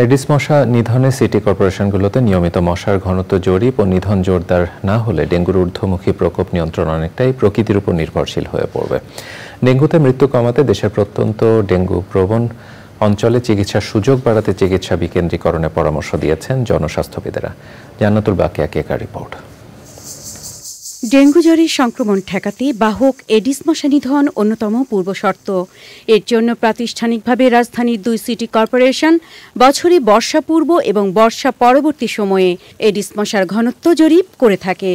Aedes মশা নিধনে city কর্পোরেশনগুলোতে নিয়মিত মশার ঘনত্ব জরিপ ও নিধন জোরদার না হলে ডেঙ্গুর ঊর্ধ্বমুখী প্রকোপ নিয়ন্ত্রণ অনেকটাই প্রকৃতির উপর নির্ভরশীল হয়ে পড়বে। ডেঙ্গুতে মৃত্যু কমাতে দেশের প্রত্যন্ত ডেঙ্গু প্রবণ অঞ্চলে চিকিৎসার সুযোগ বাড়াতে চিকিৎসা বিকেন্দ্রীকরণের পরামর্শ দিয়েছেন জনস্বাস্থ্যবিদেরা। জান্নাতুল বাকিয়া কেকার রিপোর্ট। ডেঙ্গু জ্বরের সংক্রমণ ঠেকাতে বাহক এডিস মশা নিধন অন্যতম পূর্বশর্ত। এর জন্য প্রাতিষ্ঠানিকভাবে রাজধানীর 2 সিটি কর্পোরেশন বছরে বর্ষা পূর্ব এবং বর্ষা পরবর্তী সময়ে এডিস মশার ঘনত্ব জরিপ করে থাকে।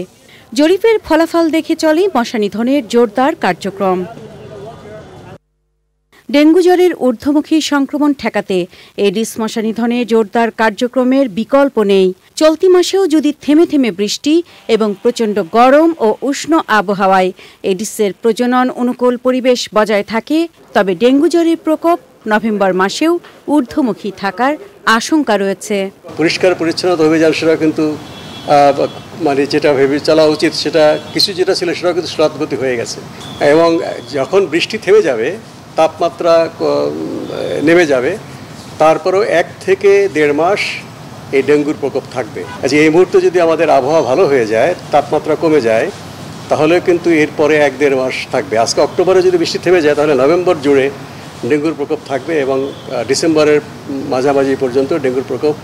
জরিপের ফলাফল দেখে চলে মশা নিধনের জোরদার কার্যক্রম। ডেঙ্গু জ্বরের ঊর্ধ্বমুখী সংক্রমণ ঠেকাতে এডিস মশা নিধনে জোরদার কার্যক্রমের বিকল্প নেই। চলতি মাসেও যদি থেমে থেমে বৃষ্টি এবং প্রচণ্ড গরম ও উষ্ণ আবহাওয়ায় এডিসের প্রজনন অনুকূল পরিবেশ বজায় থাকে, তবে ডেঙ্গু জ্বরের প্রকোপ নভেম্বর মাসেও ঊর্ধ্বমুখী থাকার আশঙ্কা রয়েছে। পরিষ্কার পরিচ্ছন্নতা অভিযান সেটা কিন্তু যেটা ভেবে চলা উচিত, সেটা কিছু যেটা ছিল সেটাও কিন্তু শ্লথগতি হয়ে গেছে। এবং যখন বৃষ্টি থেমে যাবে, তাপমাত্রা নেমে যাবে, তারপরেও 1 থেকে 1.5 মাস এই ডেঙ্গুর প্রকোপ থাকবে। আচ্ছা, এই মুহূর্তে যদি আমাদের আবহাওয়া ভালো হয়ে যায়, তাপমাত্রা কমে যায়, তাহলে কিন্তু এরপরে 1-1.5 মাস থাকবে। আজকে অক্টোবরে যদি বৃষ্টি থেমে যায়, তাহলে নভেম্বর জুড়ে ডেঙ্গুর প্রকোপ থাকবে এবং ডিসেম্বরের মাঝামাঝি পর্যন্ত ডেঙ্গুর প্রকোপ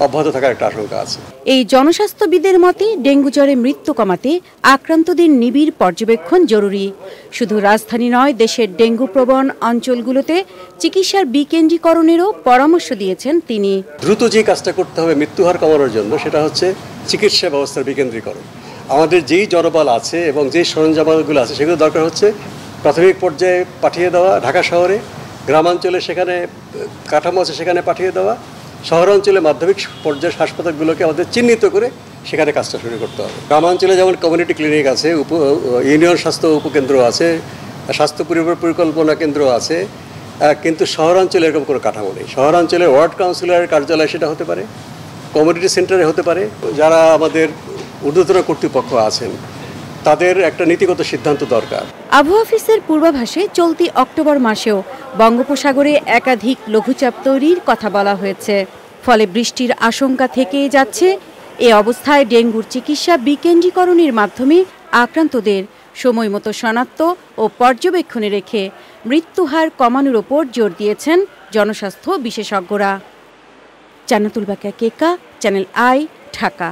অব্যাহত থাকার একটা আশঙ্কা আছে। এই জনস্বাস্থ্যবিদের মতে ডেঙ্গু জ্বরে মৃত্যু কমাতে আক্রান্তদের নিবিড় পর্যবেক্ষণ জরুরি। শুধু রাজধানী নয়, দেশের ডেঙ্গু প্রবণ অঞ্চলগুলোতে চিকিৎসার বিকেন্দ্রীকরণেরও পরামর্শ দিয়েছেন তিনি। দ্রুত যে কাজটা করতে হবে মৃত্যুহার কমানোর জন্য, সেটা হচ্ছে চিকিৎসা ব্যবস্থার বিকেন্দ্রীকরণ। আমাদের যেই জনবল আছে এবং যেই সরঞ্জামগুলো আছে, সেগুলো দরকার হচ্ছে প্রাথমিক পর্যায়ে পাঠিয়ে দেওয়া ঢাকা শহরে, গ্রামাঞ্চলে সেখানে কাঠামো আছে সেখানে পাঠিয়ে দেওয়া, শহরাঞ্চলে মাধ্যমিক পর্যায়ের হাসপাতালগুলোকে আমাদের চিহ্নিত করে সেখানে কাজটা শুরু করতে হবে। গ্রামাঞ্চলে যেমন কমিউনিটি ক্লিনিক আছে, ইউনিয়ন স্বাস্থ্য উপকেন্দ্র আছে, স্বাস্থ্য পরিকল্পনা কেন্দ্র আছে, কিন্তু শহরাঞ্চলে এরকম কোনো কাঠামো নেই। শহরাঞ্চলে ওয়ার্ড কাউন্সিলরের কার্যালয় সেটা হতে পারে, কমিউনিটি সেন্টারে হতে পারে। যারা আমাদের ঊর্ধ্বতন কর্তৃপক্ষ আছেন, তাদের একটা নীতিগত সিদ্ধান্ত দরকার। আবহাওয়া অফিসের পূর্বাভাসে চলতি অক্টোবর মাসেও বঙ্গোপসাগরে একাধিক লঘুচাপ তৈরির কথা বলা হয়েছে। ফলে বৃষ্টির আশঙ্কা থেকেই যাচ্ছে। এ অবস্থায় ডেঙ্গুর চিকিৎসা বিকেন্দ্রীকরণের মাধ্যমে আক্রান্তদের সময়মতো শনাক্ত ও পর্যবেক্ষণে রেখে মৃত্যুহার কমানোর ওপর জোর দিয়েছেন জনস্বাস্থ্য বিশেষজ্ঞরা। জান্নাতুল বাকিয়া কেকা, চ্যানেল আই, ঢাকা।